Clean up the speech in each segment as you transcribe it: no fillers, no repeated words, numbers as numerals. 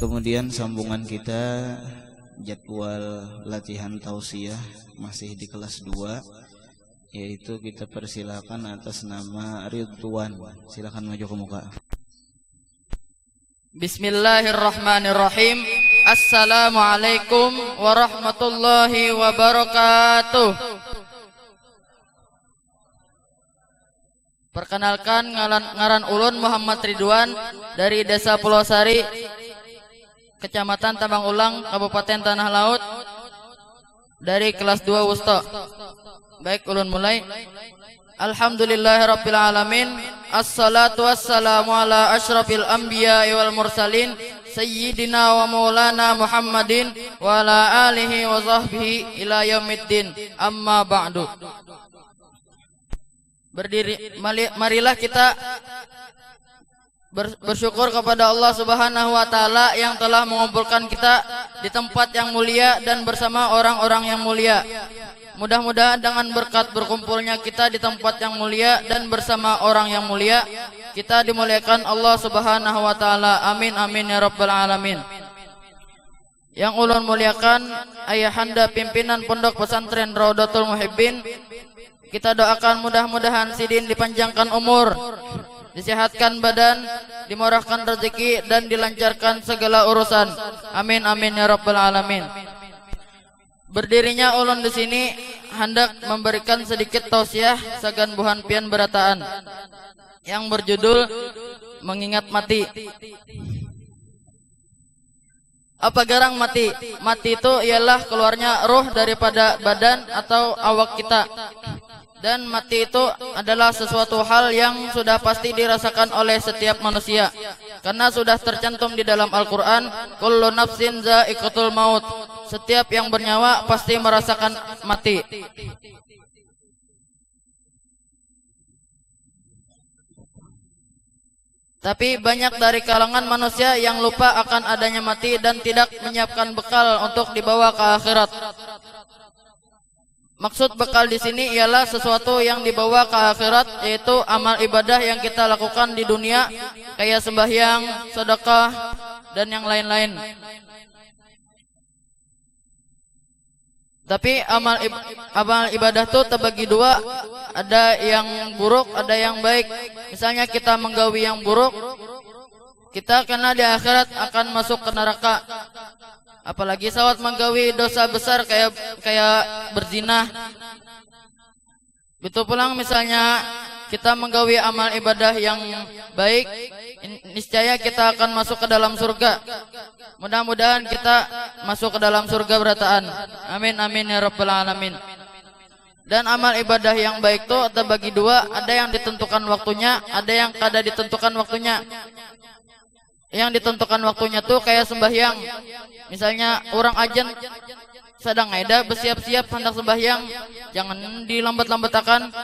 Kemudian sambungan kita jadwal latihan tausiah masih di kelas 2, yaitu kita persilakan atas nama Ridwan. Silakan maju ke muka. Bismillahirrahmanirrahim. Assalamualaikum warahmatullahi wabarakatuh. Perkenalkan, ngaran ulun Muhammad Ridwan dari Desa Pulau Sari, Kecamatan Tambang Ulang, Kabupaten Tanah Laut, dari kelas 2 Wusta. Baik, ulun mulai. Alhamdulillahirabbil alamin. Assalatu wassalamu ala asyrafil anbiya'i wal mursalin sayyidina wa maulana Muhammadin wa ala alihi wa sahbihi ila yaumiddin. Amma ba'du. Berdiri, marilah kita bersyukur kepada Allah Subhanahu wa taala yang telah mengumpulkan kita di tempat yang mulia dan bersama orang-orang yang mulia. Mudah-mudahan dengan berkat berkumpulnya kita di tempat yang mulia dan bersama orang yang mulia, kita dimuliakan Allah Subhanahu wa taala. Amin amin ya rabbal alamin. Yang ulun muliakan ayahanda pimpinan Pondok Pesantren Raudatul Muhibbin, kita doakan mudah-mudahan sidin dipanjangkan umur, disehatkan badan, dimurahkan rezeki dan dilancarkan segala urusan. Amin amin ya rabbal alamin. Berdirinya ulun di sini hendak memberikan sedikit tausiah sagan buhan pian berataan yang berjudul Mengingat Mati. Apa garang mati? Mati itu ialah keluarnya ruh daripada badan atau awak kita. Dan mati itu adalah sesuatu hal yang sudah pasti dirasakan oleh setiap manusia, karena sudah tercantum di dalam Al-Quran, kullu nafsin za'iqatul maut. Setiap yang bernyawa pasti merasakan mati. Tapi banyak dari kalangan manusia yang lupa akan adanya mati dan tidak menyiapkan bekal untuk dibawa ke akhirat. Maksud bekal di sini ialah sesuatu yang dibawa ke akhirat, yaitu amal ibadah yang kita lakukan di dunia, kayak sembahyang, sedekah, dan yang lain-lain. Tapi amal ibadah itu terbagi dua, ada yang buruk, ada yang baik. Misalnya kita menggawi yang buruk, kita karena di akhirat akan masuk ke neraka. Apalagi sawat menggawi dosa besar kayak berzina. Betul pulang misalnya kita menggawi amal ibadah yang baik, niscaya kita akan masuk ke dalam surga. Mudah-mudahan kita masuk ke dalam surga berataan. Amin amin ya rabbal alamin. Dan amal ibadah yang baik itu terbagi dua, ada yang ditentukan waktunya, ada yang kada ditentukan waktunya. Yang ditentukan waktunya tuh kayak sembahyang. Misalnya orang ajan sedang ngeda bersiap-siap hendak sembahyang, jangan dilambat-lambatakan.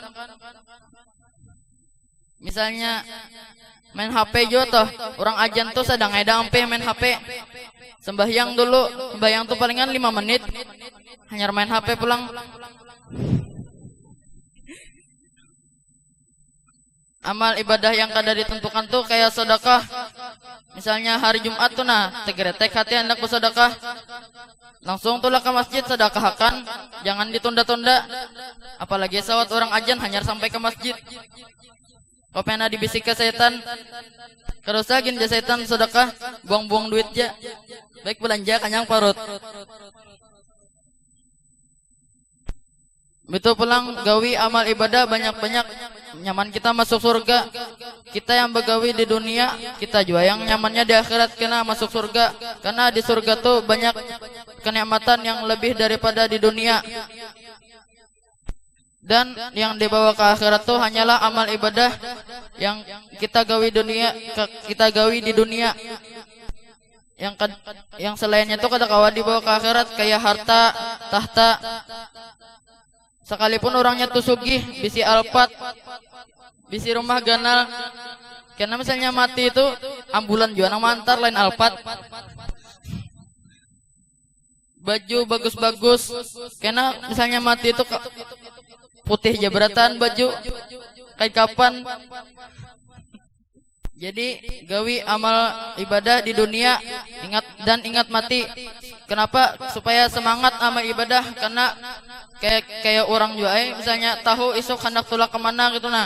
Misalnya main HP juga tuh, orang ajan tuh sedang ngeda sampai main HP. Sembahyang dulu, sembahyang tuh palingan 5 menit, hanya main HP pulang. Amal ibadah yang kada ditentukan tuh kayak sedekah. Misalnya hari Jumat tuh tegretek hati hendak bersedekah, langsung tulah ke masjid sedekahkan, jangan ditunda-tunda. Apalagi sawat orang ajan hanya sampai ke masjid. Kopena dibisik ke setan, kerusagin je setan sedekah, buang-buang duit ja. Baik belanja kanyang parut. Betul pulang gawi amal ibadah banyak-banyak, nyaman kita masuk surga. Kita yang begawi di dunia, kita juga yang nyamannya di akhirat kena masuk surga. Karena di surga tuh banyak kenikmatan yang lebih daripada di dunia. Dan yang dibawa ke akhirat tuh hanyalah amal ibadah yang kita gawi di dunia. Yang selainnya tuh kada kawa dibawa ke akhirat, kayak harta, tahta. Sekalipun orangnya tuh sugih, bisi alpat, bisi rumah ganal, karena misalnya mati itu ambulan juga nang mantar lain alpat. Baju bagus-bagus, karena misalnya mati itu putih jabratan baju, kayak kapan. Jadi gawi amal ibadah di dunia, ingat mati. Kenapa? Supaya semangat amal ibadah, karena kayak orang juga misalnya tahu isuk hendak tulak kemana gitu, nah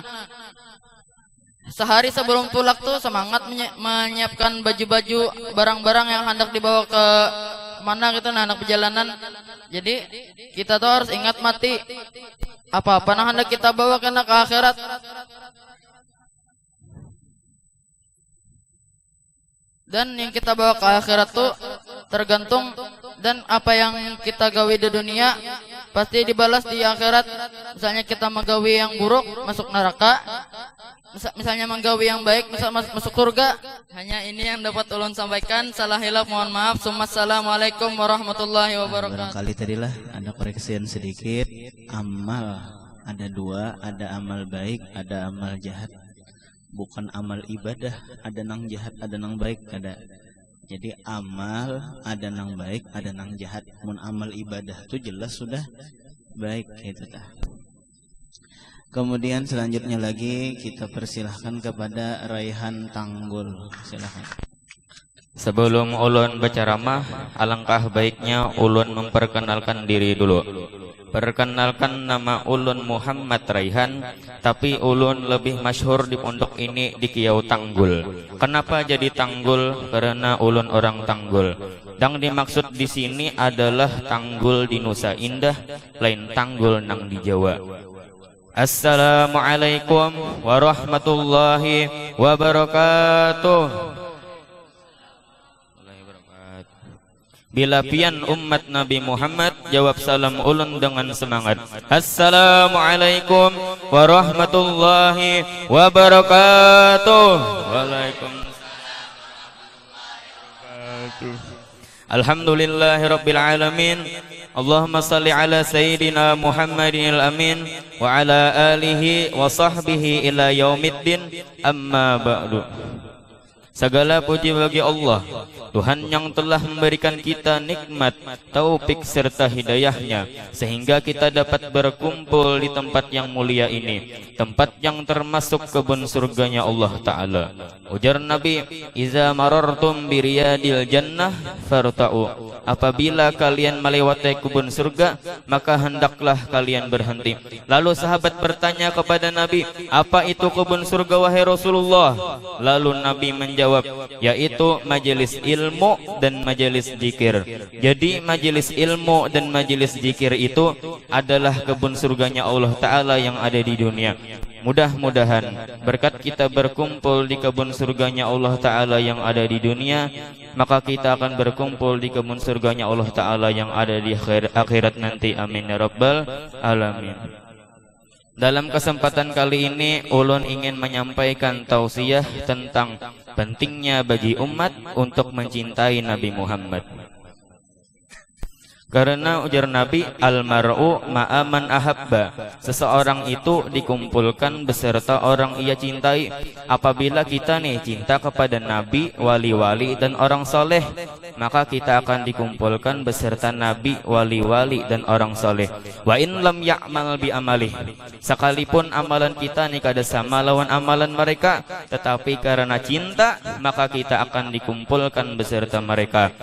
sehari sebelum tulak tuh semangat menyiapkan baju-baju, barang-barang yang hendak dibawa ke mana gitu, nah anak perjalanan. Jadi kita tuh harus ingat mati, apa-apa yang hendak kita bawa kena ke akhirat. Dan yang kita bawa ke akhirat tuh tergantung, dan apa yang kita gawi di dunia pasti dibalas di akhirat. Misalnya kita menggawi yang buruk masuk neraka, misalnya menggawi yang baik misal masuk surga. Hanya ini yang dapat ulun sampaikan. Salah hilaf mohon maaf. Assalamualaikum warahmatullahi wabarakatuh. Barangkali tadilah ada koreksian sedikit. Amal ada dua, ada amal baik, ada amal jahat. Bukan amal ibadah, ada nang jahat, ada nang baik, ada. Jadi amal ada nang baik, ada nang jahat. Mun amal ibadah itu jelas sudah baik gitu tah. Kemudian selanjutnya lagi kita persilahkan kepada Raihan Tanggul. Silakan. Sebelum ulun berceramah, alangkah baiknya ulun memperkenalkan diri dulu. Perkenalkan, nama ulun Muhammad Raihan, tapi ulun lebih masyhur di pondok ini di Kiau Tanggul. Kenapa jadi Tanggul? Karena ulun orang Tanggul. Dan dimaksud di sini adalah Tanggul di Nusa Indah, lain Tanggul nang di Jawa. Assalamualaikum warahmatullahi wabarakatuh. Bila pian umat Nabi Muhammad, jawab salam ulun dengan semangat. Assalamualaikum warahmatullahi wabarakatuh. Waalaikumsalam. Alhamdulillahirabbil alamin. Allahumma salli ala sayyidina Muhammadin al-amin wa ala alihi wa sahbihi ila yaumiddin. Amma ba'du. Segala puji bagi Allah, Tuhan yang telah memberikan kita nikmat, taufik serta hidayahnya, sehingga kita dapat berkumpul di tempat yang mulia ini, tempat yang termasuk kebun surganya Allah Ta'ala. Ujar Nabi, "Iza marartum biriyadil jannah farta'u." Apabila kalian melewati kebun surga, maka hendaklah kalian berhenti. Lalu sahabat bertanya kepada Nabi, "Apa itu kebun surga wahai Rasulullah?" Lalu Nabi menjawab, yaitu majelis ilmu dan majelis zikir. Jadi majelis ilmu dan majelis zikir itu adalah kebun surganya Allah Ta'ala yang ada di dunia. Mudah-mudahan berkat kita berkumpul di kebun surganya Allah Ta'ala yang ada di dunia, maka kita akan berkumpul di kebun surganya Allah Ta'ala yang ada di akhirat nanti. Amin ya rabbal alamin. Dalam kesempatan kali ini ulun ingin menyampaikan tausiah tentang pentingnya bagi umat untuk mencintai Nabi Muhammad. Karena ujar Nabi, almar'u ma'aman ahabba. Seseorang itu dikumpulkan beserta orang ia cintai. Apabila kita nih cinta kepada Nabi, wali-wali dan orang soleh, maka kita akan dikumpulkan beserta Nabi, wali-wali dan orang soleh. Wa in lam ya'mal bi amalih. Sekalipun amalan kita nih kada sama lawan amalan mereka, tetapi karena cinta, maka kita akan dikumpulkan beserta mereka.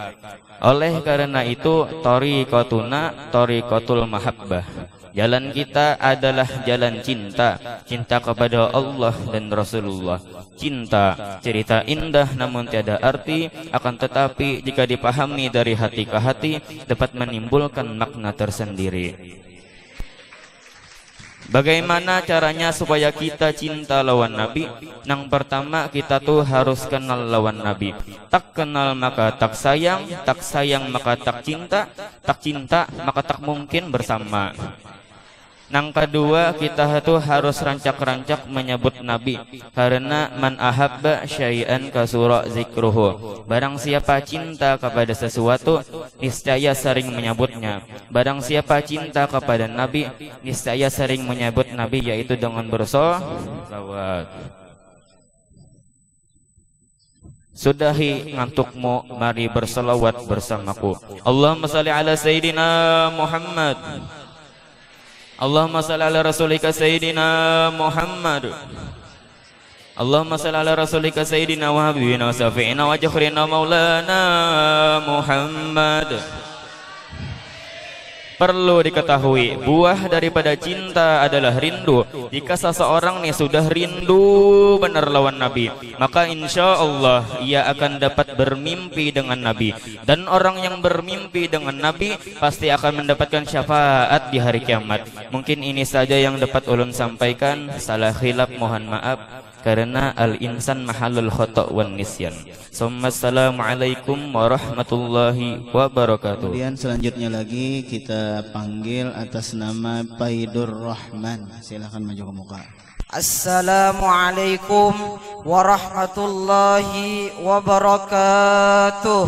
Oleh karena itu, tariqatuna tariqatul mahabbah. Jalan kita adalah jalan cinta, cinta kepada Allah dan Rasulullah. Cinta, cerita indah namun tiada arti, akan tetapi jika dipahami dari hati ke hati dapat menimbulkan makna tersendiri. Bagaimana caranya supaya kita cinta lawan Nabi? Yang pertama, kita tuh harus kenal lawan Nabi. Tak kenal maka tak sayang maka tak cinta maka tak mungkin bersama. Yang kedua, kita tuh harus rancak-rancak menyebut Nabi, karena man ahabba syai'an kasura zikruhu. Barang siapa cinta kepada sesuatu, niscaya sering menyebutnya. Barang siapa cinta kepada Nabi, niscaya sering menyebut Nabi, yaitu dengan bersolawat. Sudahi ngantukmu, mari bersolawat bersamaku. Allahumma salli ala sayyidina Muhammad. Allahumma salli ala rasulika sayyidina Muhammad. Allahumma salli ala rasulika sayyidina wa habibina wa syafi'ina wa jakhrina maulana Muhammad. Perlu diketahui, buah daripada cinta adalah rindu. Jika seseorang nih sudah rindu benar lawan Nabi, maka insya Allah ia akan dapat bermimpi dengan Nabi. Dan orang yang bermimpi dengan Nabi pasti akan mendapatkan syafaat di hari kiamat. Mungkin ini saja yang dapat ulun sampaikan. Salah khilaf mohon maaf, karena al-insan mahalul khata' wan nisyan. Assalamualaikum warahmatullahi wabarakatuh. Kemudian selanjutnya lagi kita panggil atas nama Faidur Rahman. Silakan maju ke muka. Assalamualaikum warahmatullahi wabarakatuh.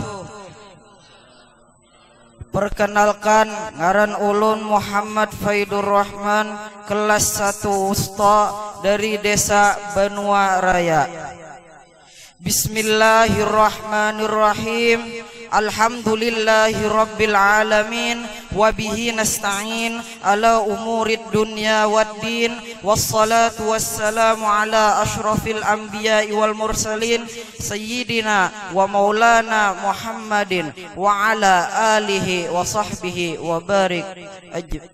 Perkenalkan, ngaran ulun Muhammad Faidur Rahman, kelas 1 Usta dari desa Banua Raya. Bismillahirrahmanirrahim. Alhamdulillahi rabbil alamin. Wabihi nasta'in ala umurid dunya waddin. Wassalatu wassalamu ala ashrafil anbiya'i wal mursalin. Sayyidina wa maulana Muhammadin wa ala alihi wa sahbihi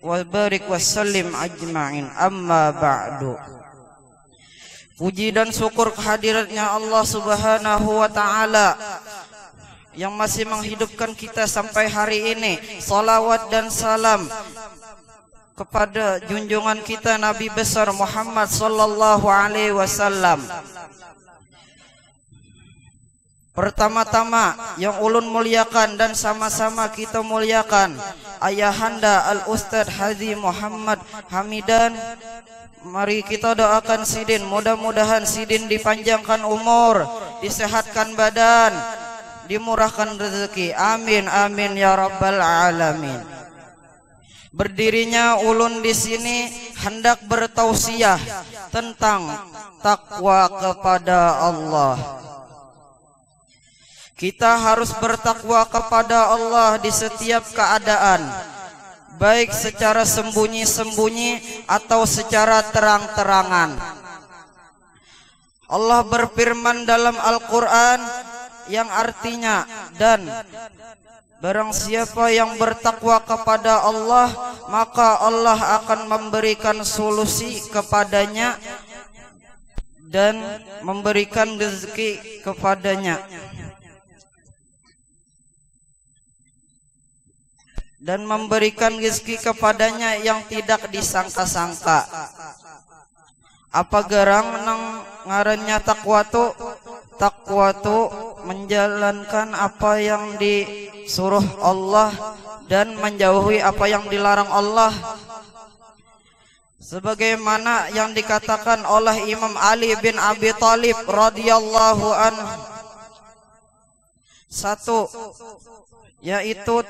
wa barik wassalim ajma'in. Amma ba'du. Puji dan syukur kehadiratnya Allah Subhanahu wa ta'ala yang masih menghidupkan kita sampai hari ini. Salawat dan salam kepada junjungan kita Nabi besar Muhammad sallallahu alaihi wasallam. Pertama-tama yang ulun muliakan dan sama-sama kita muliakan Ayahanda Al-Ustadz Haji Muhammad Hamidan. Mari kita doakan Sidin, mudah-mudahan Sidin dipanjangkan umur, disehatkan badan, dimurahkan rezeki. Amin amin ya rabbal alamin. Berdirinya ulun di sini hendak bertausiah tentang takwa kepada Allah. Kita harus bertakwa kepada Allah di setiap keadaan, baik secara sembunyi-sembunyi atau secara terang-terangan. Allah berfirman dalam Al-Quran yang artinya, dan barang siapa yang bertakwa kepada Allah, maka Allah akan memberikan solusi kepadanya dan memberikan rezeki kepadanya. Dan memberikan rezeki kepadanya yang tidak disangka-sangka. Apa gerang nang ngarannya takwa tu? Takwa tu menjalankan apa yang disuruh Allah dan menjauhi apa yang dilarang Allah. Sebagaimana yang dikatakan oleh Imam Ali bin Abi Thalib radhiyallahu anhu. 1. Yaitu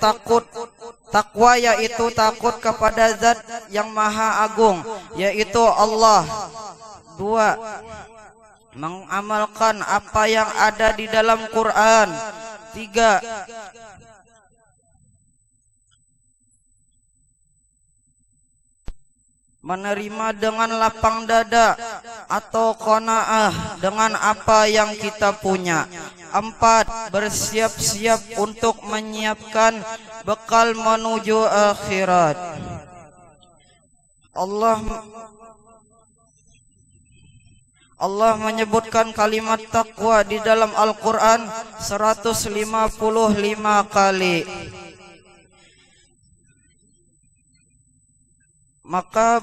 takwa yaitu takut kepada zat yang maha agung, yaitu Allah. 2. Mengamalkan apa yang ada di dalam Quran. 3. Menerima dengan lapang dada atau qanaah dengan apa yang kita punya. 4. Bersiap-siap untuk menyiapkan bekal menuju akhirat. Allah menyebutkan kalimat takwa di dalam Al-Quran 155 kali. Maka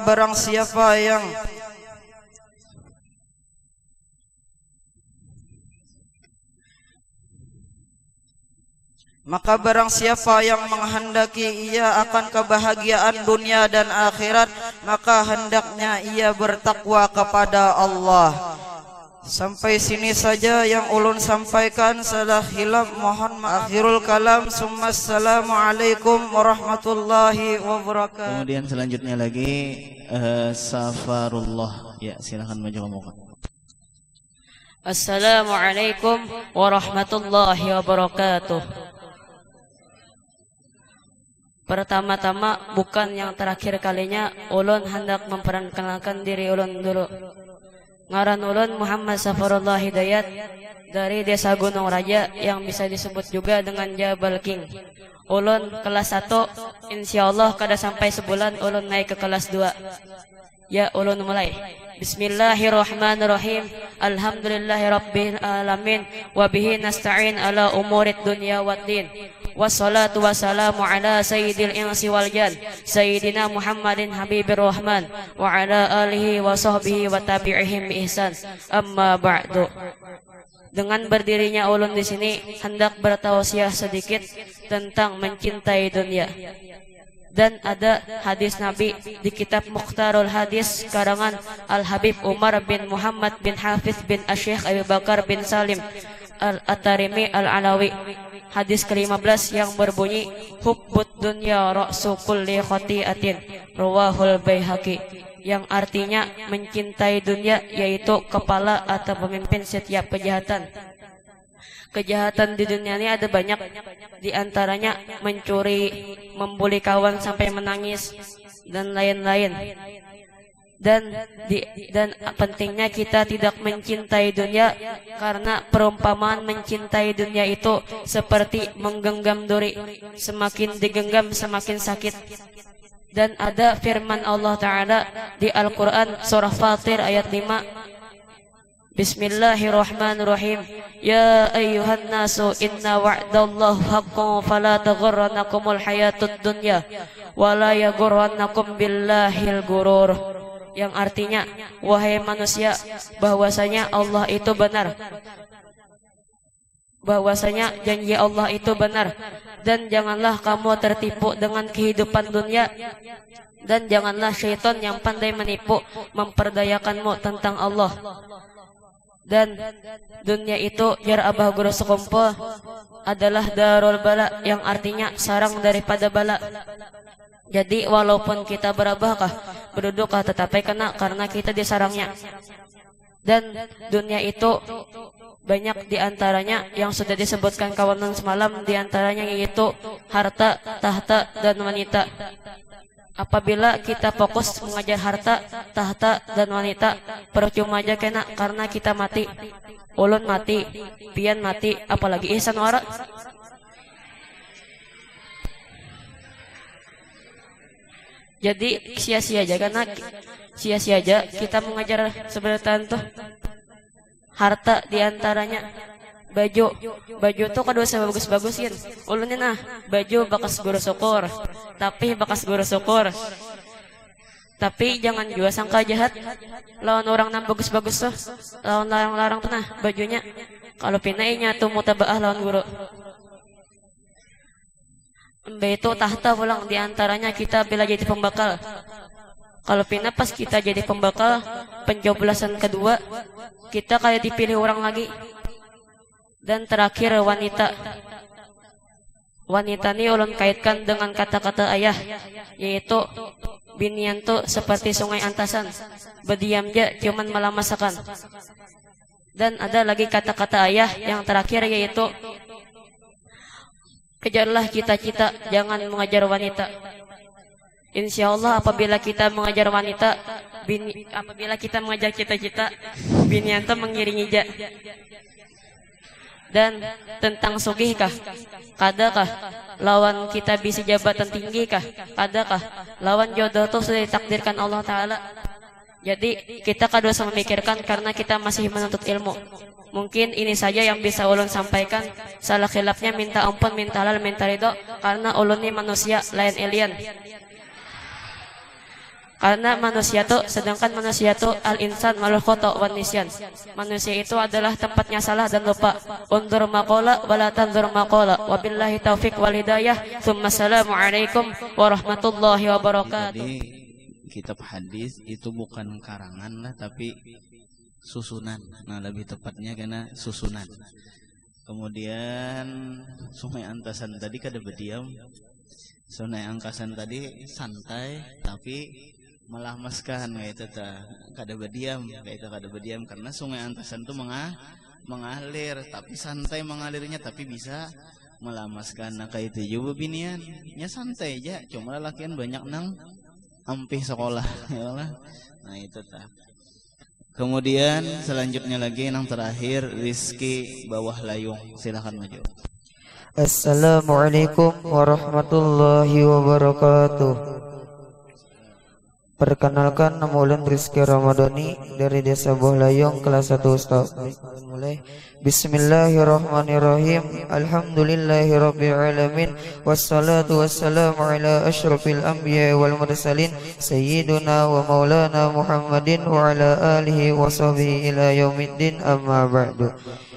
barang siapa yang menghendaki ia akan kebahagiaan dunia dan akhirat, maka hendaknya ia bertakwa kepada Allah. Sampai sini saja yang ulun sampaikan. Salah khilaf mohon maaf. Akhirul kalam. Assalamualaikum warahmatullahi wabarakatuh. Kemudian selanjutnya lagi Safarullah. Ya, silakan maju ke muka. Assalamualaikum warahmatullahi wabarakatuh. Pertama-tama bukan yang terakhir kalinya ulun hendak memperkenalkan diri ulun dulu. Ngaran ulun Muhammad Safarullah Hidayat dari Desa Gunung Raja yang bisa disebut juga dengan Jabal King. Ulun kelas 1, insyaallah kada sampai sebulan ulun naik ke kelas 2. Ya, ulun mulai. Bismillahirrahmanirrahim. Alhamdulillahirabbil alamin wa bihi nasta'in ala umurid dunya waddin. Wassalatu wassalamu ala sayyidil insi wal jan sayyidina Muhammadin habibir rahman wa ala alihi wa sahbihi wa tabi'ihim bi ihsan. Amma ba'du. Dengan berdirinya ulun di sini hendak bertausiah sedikit tentang mencintai dunia. Dan ada hadis Nabi di kitab Mukhtarul Hadis karangan Al-Habib Umar bin Muhammad bin Hafiz bin Asyikh Abu Bakar bin Salim Al-Atarimi Al-Alawi. Hadis ke-15 yang berbunyi hubbud dunya ra'su kulli khati'atin, rawahul Baihaqi, yang artinya mencintai dunia yaitu kepala atau pemimpin setiap kejahatan. Kejahatan di dunia ini ada banyak, di antaranya mencuri, membuli kawan sampai menangis, dan lain-lain. Dan pentingnya kita tidak mencintai dunia, karena perumpamaan mencintai dunia itu seperti menggenggam duri, semakin digenggam semakin sakit. Dan ada firman Allah Ta'ala di Al-Quran surah Fatir ayat 5. Bismillahirrahmanirrahim. Ya ayyuhan nasu inna wa'dallahi haqqun fala taghurrannakumul hayatud dunya wa la yaghurrannakum billahil ghurur. Yang artinya, wahai manusia, bahwasanya Allah itu benar, bahwasanya janji Allah itu benar, dan janganlah kamu tertipu dengan kehidupan dunia, dan janganlah syaitan yang pandai menipu memperdayakanmu tentang Allah. Dan dunia itu jar abah guru sekumpul adalah darul bala, yang artinya sarang daripada bala. Jadi walaupun kita berabahkah, berdudukkah, tetapi kena karena kita disarangnya. Dan dunia itu banyak diantaranya yang sudah disebutkan kawanan semalam, diantaranya yaitu harta, tahta, dan wanita. Apabila kita fokus mengajar harta, tahta, dan wanita, percuma aja kena karena kita mati. Ulun mati, pian mati, apalagi ihsan wara. Jadi sia-sia aja, karena sia-sia aja kita mengajar sebenarnya tuh. Harta diantaranya baju tuh kadua bagus-bagusin. Ulunnya nah baju bakas guru syukur, tapi bakas guru syukur. Tapi jangan juga sangka jahat lawan orang nam bagus-bagus tuh, lawan larang-larang tuh nah bajunya. Kalau pinainya tuh mutabaah lawan guru. Itu tahta pulang diantaranya kita bila jadi pembakal. Kalau pindah pas kita jadi pembakal pencoblosan kedua, kita kayak dipilih orang lagi. Dan terakhir wanita. Wanita ini ulun kaitkan dengan kata-kata ayah, yaitu binian tuh seperti sungai antasan, berdiam aja cuman malah masakan. Dan ada lagi kata-kata ayah yang terakhir, yaitu kejarlah cita-cita, jangan mengajar wanita. Insyaallah apabila kita mengajar wanita, apabila kita mengajar cita-cita, binian tuh mengiringi ja. Dan tentang sugihkah, kadakah lawan kita bisa jabatan tinggikah, kadakah lawan jodoh tuh sudah ditakdirkan Allah Ta'ala. Jadi kita kadang memikirkan karena kita masih menuntut ilmu. Mungkin ini saja yang bisa ulun sampaikan. Salah khilafnya minta ampun, minta halal, minta ridho, karena ulun ini manusia lain alien. Karena manusia itu, sedangkan manusia itu al-insan malul khata' wan nisyan. Manusia itu adalah tempatnya salah dan lupa. Undur maqala wala tanzur maqala. Wabillahi taufiq wal hidayah. Tsumma assalamu alaikum warahmatullahi wabarakatuh. Jadi kitab hadis itu bukan karangan lah, tapi susunan. Nah, lebih tepatnya karena susunan. Kemudian sungai antasan tadi kada berdiam. Sungai angkasan tadi santai tapi malah maskan kayak itu kada berdiam, kayak itu kada berdiam, karena sungai antasan itu mengalir tapi santai mengalirnya, tapi bisa melamaskan. Nah kayak itu juga binian nya santai aja, cuma lakian banyak nang ampih sekolah ya lah. Nah itu Kemudian selanjutnya lagi yang terakhir Rizky Bawah Layung, silakan maju. Assalamualaikum warahmatullahi wabarakatuh. Perkenalkan, nama ulun Rizky Ramadhani dari Desa Bawah Layung, kelas 1 Ustaz. Mulai. Bismillahirrahmanirrahim. Alhamdulillahirabbil alamin wassalatu wassalamu ala asyrafil anbiya wal mursalin sayyiduna wa maulana Muhammadin wa ala alihi wa sahbihi ila yaumiddin, amma ba'du.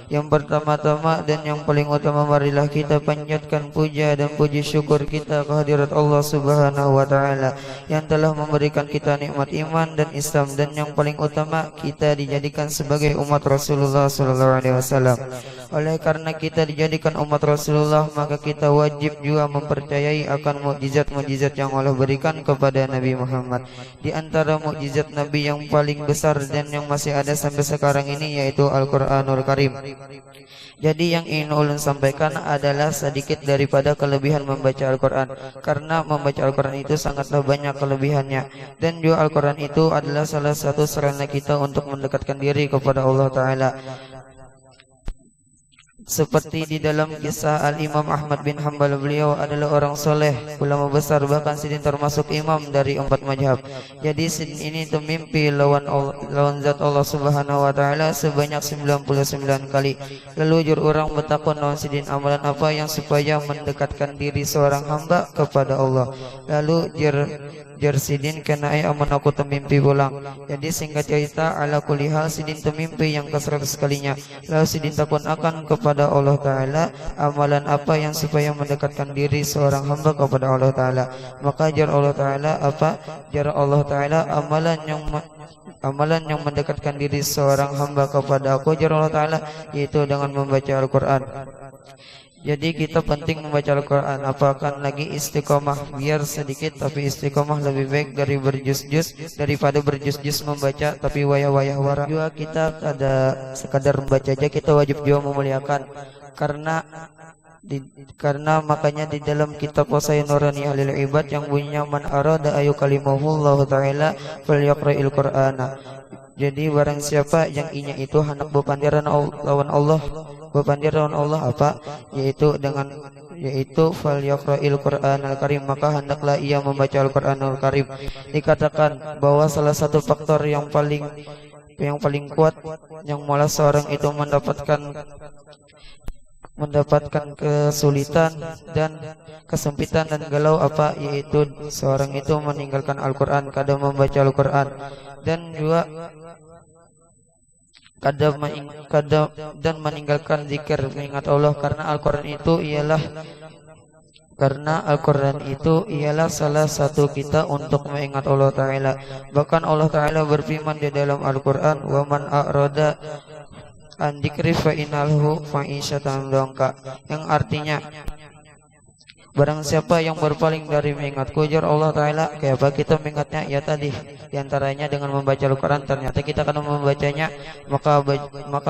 Yang pertama-tama dan yang paling utama, marilah kita panjatkan puja dan puji syukur kita kehadirat Allah Subhanahu wa taala yang telah memberikan kita nikmat iman dan Islam, dan yang paling utama kita dijadikan sebagai umat Rasulullah sallallahu alaihi wasallam. Oleh karena kita dijadikan umat Rasulullah, maka kita wajib juga mempercayai akan mukjizat-mukjizat yang Allah berikan kepada Nabi Muhammad. Di antara mukjizat Nabi yang paling besar dan yang masih ada sampai sekarang ini yaitu Al-Qur'anul Karim. Jadi yang ingin ulun sampaikan adalah sedikit daripada kelebihan membaca Al-Quran, karena membaca Al-Quran itu sangatlah banyak kelebihannya, dan juga Al-Quran itu adalah salah satu sarana kita untuk mendekatkan diri kepada Allah Ta'ala. Seperti di dalam kisah Al-Imam Ahmad bin Hanbal, beliau adalah orang soleh, ulama besar, bahkan Sidin termasuk imam dari 4 mazhab. Jadi Sidin ini itu mimpi lawan zat Allah Subhanahu wa taala sebanyak 99 kali. Lalu jur orang bertakun lawan Sidin, amalan apa yang supaya mendekatkan diri seorang hamba kepada Allah. Lalu jar Sidin kena aman aku temimpi pulang. Jadi singkat cerita, ala kulli hal Sidin temimpi yang ke-100 kalinya. Lalu Sidin takun akan kepada Allah Ta'ala, amalan apa yang supaya mendekatkan diri seorang hamba kepada Allah Ta'ala. Maka jar Allah Ta'ala apa? Jar Allah Ta'ala, amalan yang mendekatkan diri seorang hamba kepada aku, jar Allah Ta'ala, yaitu dengan membaca Al-Quran. Jadi kita penting membaca Al-Quran, apakan lagi istiqomah, biar sedikit tapi istiqomah lebih baik dari berjus-jus, daripada berjus-jus membaca tapi wayah-wayah wara. Juga kita ada sekadar membaca aja, kita wajib juga memuliakan, karena makanya di dalam kitab Wasaya Nurani Ahlil Ibad yang bunyinya man arada ayu kalimahullahu ta'ala falyaqra'il Qur'ana. Jadi barang siapa yang inya itu hendak berpandiran lawan Allah, berpandiran Allah apa? Yaitu falyaqra'il Qur'anal Karim, maka hendaklah ia membaca Al-Qur'anul Karim. Dikatakan bahwa salah satu faktor yang paling kuat yang malah seorang itu mendapatkan kesulitan dan kesempitan dan galau apa, yaitu seorang itu meninggalkan Al-Quran, kadang membaca Al-Quran, dan juga dan meninggalkan zikir, mengingat Allah, karena Al-Quran itu ialah salah satu kita untuk mengingat Allah Ta'ala. Bahkan Allah Ta'ala berfirman di dalam Al-Quran, wa man a'rada an dzikri fa innahu fa'isyatan dongka, yang artinya barang siapa yang berpaling dari mengingatku, jar Allah Ta'ala, kayak apa kita mengingatnya? Ya tadi diantaranya dengan membaca Al-Quran. Ternyata kita kalau membacanya maka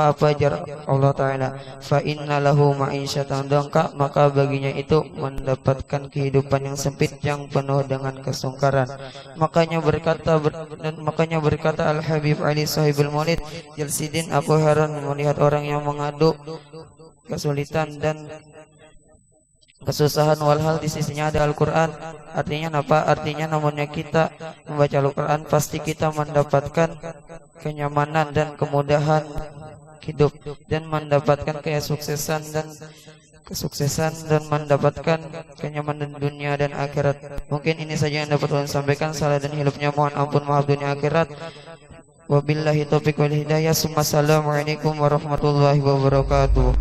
apa jar Allah Ta'ala? Fa inna lahu ma'isyatan dongka, maka baginya itu mendapatkan kehidupan yang sempit yang penuh dengan kesungkaran. Makanya berkata Al-Habib Ali Sahibul Maulid, Jalsidin, aku heran melihat orang yang mengadu kesulitan dan kesusahan, walhal di sisinya ada Al-Quran. Artinya apa? Artinya namanya kita membaca Al-Quran pasti kita mendapatkan kenyamanan dan kemudahan hidup, dan mendapatkan kesuksesan dan mendapatkan kenyamanan dunia dan akhirat. Mungkin ini saja yang dapat saya sampaikan. Salah dan hilafnya mohon ampun, maaf dunia akhirat. Wabillahi taufiq wal hidayah. Assalamualaikum warahmatullahi wabarakatuh.